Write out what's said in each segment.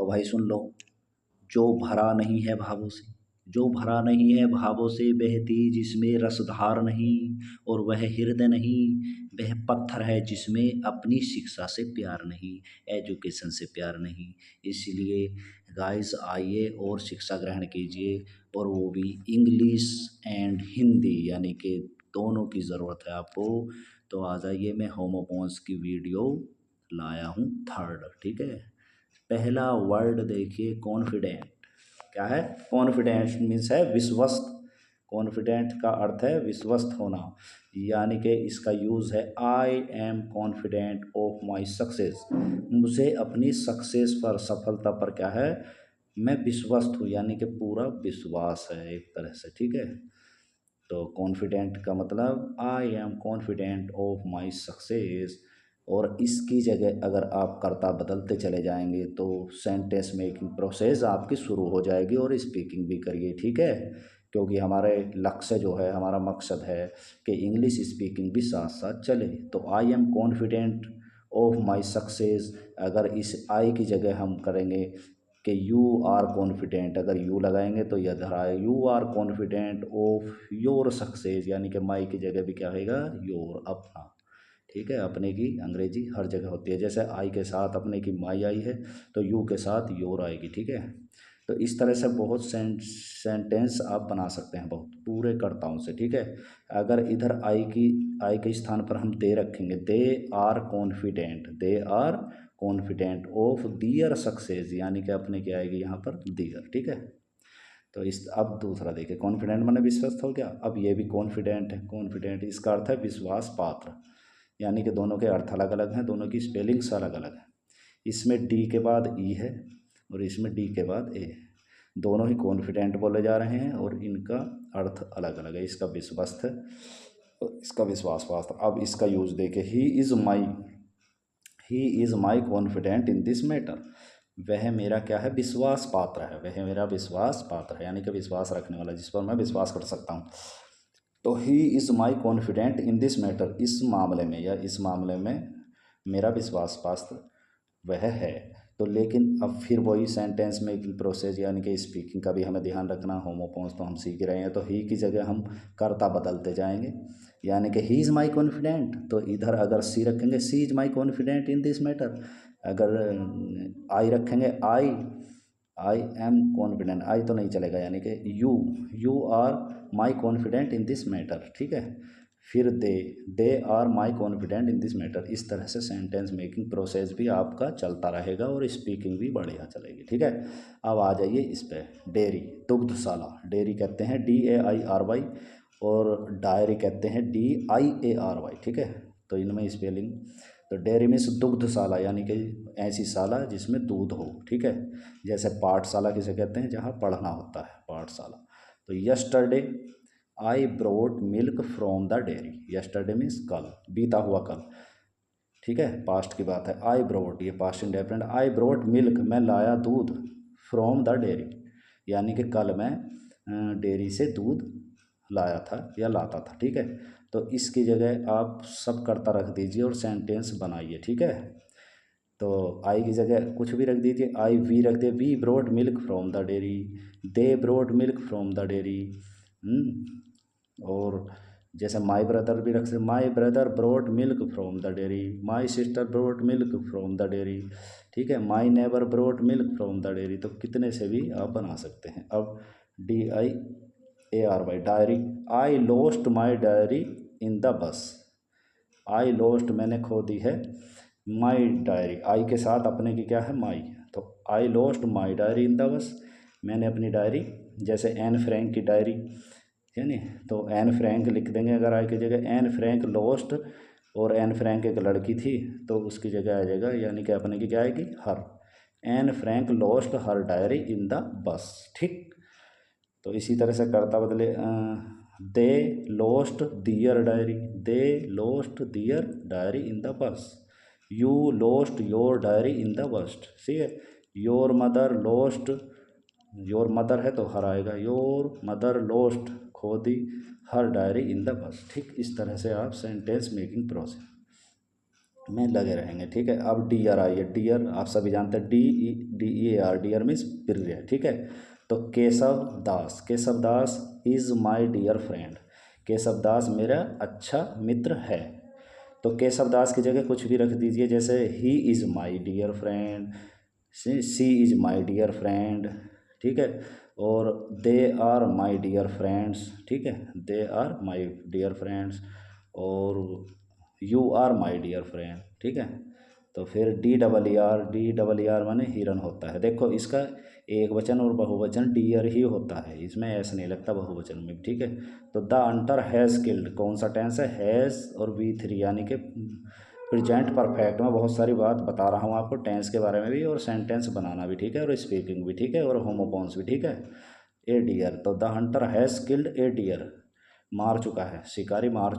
भाई सुन लो। जो भरा नहीं है भावों से, जो भरा नहीं है भावों से बहती जिसमें रसधार नहीं, और वह हृदय नहीं, वह पत्थर है जिसमें अपनी शिक्षा से प्यार नहीं, एजुकेशन से प्यार नहीं। इसलिए गाइस आइए और शिक्षा ग्रहण कीजिए, और वो भी इंग्लिश एंड हिंदी, यानी कि दोनों की ज़रूरत है आपको। तो आ जाइए, मैं होमोपोन्स की वीडियो लाया हूँ थर्ड, ठीक है। पहला वर्ड देखिए, कॉन्फिडेंट। क्या है? कॉन्फिडेंट मीन्स है विश्वस्त। कॉन्फिडेंट का अर्थ है विश्वस्त होना, यानी कि इसका यूज़ है आई am confident of my success. मुझे अपनी सक्सेस पर, सफलता पर क्या है, मैं विश्वस्त हूँ, यानी कि पूरा विश्वास है एक तरह से, ठीक है। तो कॉन्फिडेंट का मतलब आई am confident of my success. और इसकी जगह अगर आप कर्ता बदलते चले जाएंगे तो सेंटेंस मेकिंग प्रोसेस आपकी शुरू हो जाएगी, और स्पीकिंग भी करिए, ठीक है। क्योंकि हमारे लक्ष्य जो है, हमारा मकसद है कि इंग्लिश स्पीकिंग भी साथ साथ चले। तो I am confident of my success, अगर इस आई की जगह हम करेंगे कि यू आर कॉन्फिडेंट, अगर यू लगाएंगे तो यह धरा है, you are confident of your success, यानी कि माई की जगह भी क्या होगा, योर, अपना, ठीक है। अपने की अंग्रेजी हर जगह होती है, जैसे आई के साथ अपने की माई आई है तो यू के साथ योर आएगी, ठीक है। तो इस तरह से बहुत सेंटेंस आप बना सकते हैं, बहुत पूरे कर्ताओं से, ठीक है। अगर इधर आई के स्थान पर हम दे रखेंगे, they are confident, they are confident of their success, यानी कि अपने क्या आएगी यहाँ पर, दियर, ठीक है। तो इस अब दूसरा देखिए, कॉन्फिडेंट माने विश्वस्त हो गया। अब ये भी कॉन्फिडेंट है, कॉन्फिडेंट इसका अर्थ है विश्वास पात्र, यानी कि दोनों के अर्थ अलग अलग हैं, दोनों की स्पेलिंग्स अलग अलग है। इसमें डी के बाद ई है और इसमें डी के बाद ए है, दोनों ही कॉन्फिडेंट बोले जा रहे हैं और इनका अर्थ अलग अलग है। इसका विश्वस्त है और इसका विश्वास पात्र। अब इसका यूज देखे, ही is my confident in this matter, वह मेरा क्या है, विश्वास पात्र है, वह मेरा विश्वास पात्र है, यानी कि विश्वास रखने वाला, जिस पर मैं विश्वास कर सकता हूँ। तो ही is my confident in this matter, इस मामले में या इस मामले में मेरा विश्वास पात्र वह है। तो लेकिन अब फिर वही सेंटेंस मेकिंग प्रोसेस, यानी कि स्पीकिंग का भी हमें ध्यान रखना। होमोपोन्स तो हम सीख रहे हैं, तो ही की जगह हम कर्ता बदलते जाएंगे, यानी कि ही इज़ माई कॉन्फिडेंट, तो इधर अगर सी रखेंगे, she is my confident in this matter. अगर आई रखेंगे, आई एम कॉन्फिडेंट, आई तो नहीं चलेगा, यानी कि you are my confident in this matter, ठीक है। फिर they are my confident in this matter. इस तरह से सेंटेंस मेकिंग प्रोसेस भी आपका चलता रहेगा और स्पीकिंग भी बढ़िया चलेगी, ठीक है। अब आ जाइए इस पे, डेयरी, दुग्धशाला, डेयरी कहते हैं DAIRY, और डायरी कहते हैं DIARY, ठीक है। तो इनमें स्पेलिंग, तो डेयरी मीन्स दुग्धशाला, यानी कि ऐसी शाला जिसमें दूध हो, ठीक है। जैसे पाठशाला किसे कहते हैं, जहाँ पढ़ना होता है, पाठशाला। तो yesterday I brought milk from the dairy, yesterday means कल, बीता हुआ कल, ठीक है, पास्ट की बात है। आई ब्रोट, ये पास्ट इंडेफिनिट, आई ब्रोट मिल्क, मैं लाया दूध, फ्रॉम द डेयरी, यानी कि कल मैं डेयरी से दूध लाया था या लाता था, ठीक है। तो इसकी जगह आप सब कर्ता रख दीजिए और सेंटेंस बनाइए, ठीक है। तो आई की जगह कुछ भी रख दीजिए, आई वी रख दिए, we brought milk from the dairy, they brought milk from the dairy. और जैसे माई ब्रदर भी रख सकते, my brother brought milk from the dairy, my sister brought milk from the dairy, ठीक है। My neighbour brought milk from the dairy, तो कितने से भी आप बना सकते हैं। अब DIARY, diary, I lost my diary in the बस, आई लोस्ट मैंने खो दी है, माई डायरी, आई के साथ अपने की क्या है, माई, तो I lost my diary in the bus, मैंने अपनी डायरी, जैसे एन फ्रैंक की डायरी है नहीं, तो एन फ्रैंक लिख देंगे अगर आई की जगह, एन फ्रैंक लोस्ट, और एन फ्रैंक एक लड़की थी तो उसकी जगह आ जाएगा, यानी कि अपने की क्या आएगी, her, Anne Frank lost her diary in the bus, ठीक। तो इसी तरह से करता बदले, they lost their diary, they lost their diary in the bus, you lost your diary in the bus, ठीक है। Your mother lost, your mother है तो हर आएगा, योर मदर लोस्ट खो दी हर डायरी इन द बस, ठीक। इस तरह से आप सेंटेंस मेकिंग प्रोसेस में लगे रहेंगे, ठीक है। अब डियर आइए, डियर आप सभी जानते हैं, DEAR, डियर मीन्स प्रिय, ठीक है। तो Keshav Das is my dear friend, Keshav Das मेरा अच्छा मित्र है। तो केशव दास की जगह कुछ भी रख दीजिए, जैसे he is my dear friend, she is my dear friend, ठीक है। और they are my dear friends, ठीक है, they are my dear friends. और you are my dear friend, ठीक है। तो फिर डी डबल आर माने हिरन होता है। देखो इसका एक वचन और बहुवचन डियर ही होता है, इसमें ऐसा नहीं लगता बहुवचन में, ठीक है। तो द अंटर हैज़ किल्ड, कौन सा टेंस है, हैज़ और V3, यानी कि प्रेजेंट परफेक्ट में बहुत सारी बात बता रहा हूँ आपको, टेंस के बारे में भी और सेंटेंस बनाना भी, ठीक है, और स्पीकिंग भी, ठीक है, और होमोपॉन्स भी, ठीक है। ए डियर, तो the hunter has killed a deer, मार चुका है, शिकारी मार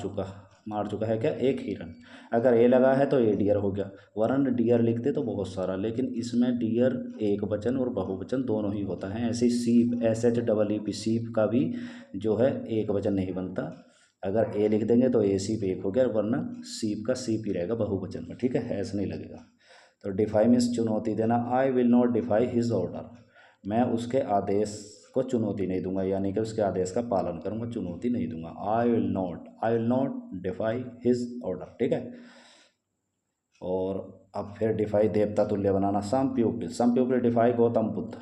चुका है क्या, एक हिरन। अगर ए लगा है तो ए डियर हो गया, वरन डियर लिखते तो बहुत सारा, लेकिन इसमें डियर एक वचन और बहुवचन दोनों ही होता है। ऐसे सीप, SHEEP, सीप का भी जो है एक वचन नहीं बनता, अगर ए लिख देंगे तो ए सीप एक हो गया, वरना सीप का सीप ही रहेगा बहुवचन में, ठीक है, ऐसा नहीं लगेगा। तो डिफाई मीन्स चुनौती देना, I will not defy his order, मैं उसके आदेश को चुनौती नहीं दूंगा, यानी कि उसके आदेश का पालन करूंगा, चुनौती नहीं दूंगा। I will not defy his order, ठीक है। और अब फिर डिफाई देवता तुल्य बनाना, some people deify Gautam Buddha,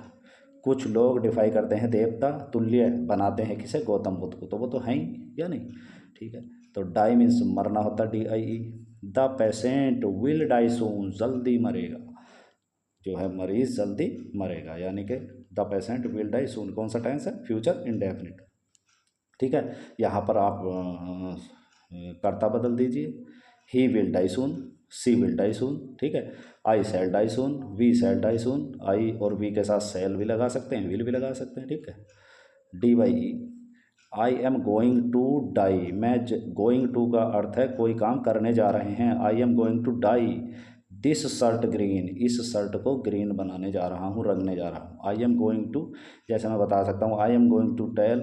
कुछ लोग डिफाई करते हैं देवता तुल्य बनाते हैं किसे, गौतम बुद्ध को, तो वो तो हैं ही या नहीं, ठीक है। तो डाई मीन्स मरना होता, DIE, the patient will die soon, जल्दी मरेगा, जो है मरीज जल्दी मरेगा, यानी कि the patient will die soon, कौन सा टेंस है, फ्यूचर इंडेफिनिट, ठीक है। यहाँ पर आप कर्ता बदल दीजिए, he will die soon, she will die soon, ठीक है। I shall die soon, we shall die soon, I और वी के साथ शैल भी लगा सकते हैं, विल भी लगा सकते हैं, ठीक है। DYE, I am going to die, going to का अर्थ है कोई काम करने जा रहे हैं, I am going to dye this shirt green, इस शर्ट को ग्रीन बनाने जा रहा हूँ, रंगने जा रहा हूँ। आई एम गोइंग टू, जैसे मैं बता सकता हूँ, I am going to tell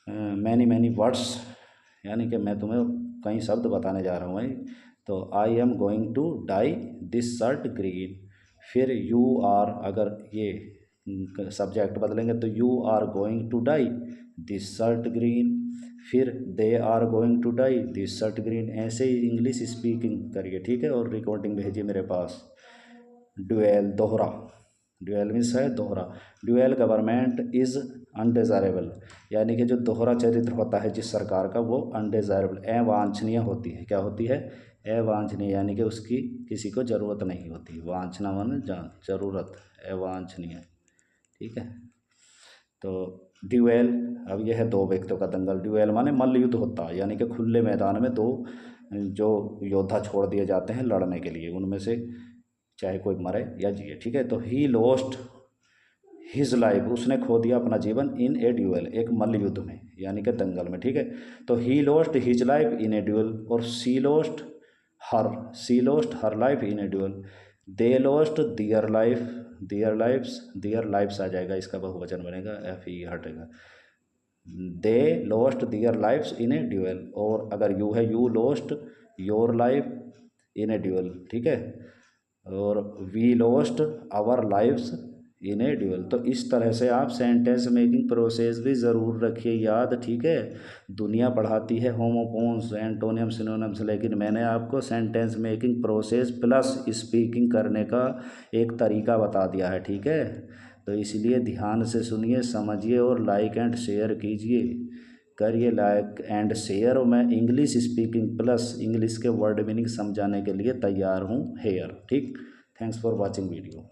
many words, यानी कि मैं तुम्हें कई शब्द बताने जा रहा हूँ। तो I am going to dye this shirt green. फिर यू आर, अगर ये सब्जेक्ट बदलेंगे तो you are going to dye this shirt green, फिर they are going to dye this shirt green. ऐसे ही इंग्लिश स्पीकिंग करिए, ठीक है, और रिकॉर्डिंग भेजिए मेरे पास। ड्यूएल, दोहरा, ड्यूएल मीन्स है दोहरा, ड्यूएल गवर्नमेंट इज़ अनडिज़ायरेबल, यानी कि जो दोहरा चरित्र होता है जिस सरकार का, वो अनडिज़ायरेबल, अवांछनीय होती है। क्या होती है, अवांछनीय, यानी कि उसकी किसी को ज़रूरत नहीं होती, वांछना माने ज़रूरत, अवांछनीय, ठीक है। तो ड्यूएल, अब यह है दो व्यक्तियों का दंगल, ड्यूएल माने मल्ल युद्ध होता है, यानी कि खुले मैदान में दो जो योद्धा छोड़ दिए जाते हैं लड़ने के लिए, उनमें से चाहे कोई मरे या जिए, ठीक है। तो ही लॉस्ट हिज लाइफ, उसने खो दिया अपना जीवन, इन ए ड्यूएल, एक मल्ल युद्ध में, यानी कि दंगल में, ठीक है। तो he lost his life in a duel, और she lost her life in a duel, they lost their lifes आ जाएगा, इसका बहुवचन बनेगा, FE हटेगा, they lost their lifes in a duel. और अगर यू है, you lost your life in a duel, ठीक है। और we lost our lifes in a duel. तो इस तरह से आप सेंटेंस मेकिंग प्रोसेस भी ज़रूर रखिए याद, ठीक है। दुनिया पढ़ाती है होमोफोन्स, एंटोनियम, सिनोनिम्स, लेकिन मैंने आपको sentence making process plus speaking करने का एक तरीका बता दिया है, ठीक है। तो इसलिए ध्यान से सुनिए, समझिए और लाइक एंड शेयर कीजिए, करिए लाइक एंड शेयर। और मैं इंग्लिश स्पीकिंग प्लस इंग्लिश के वर्ड मीनिंग समझाने के लिए तैयार हूँ हेयर, ठीक। Thanks for watching video.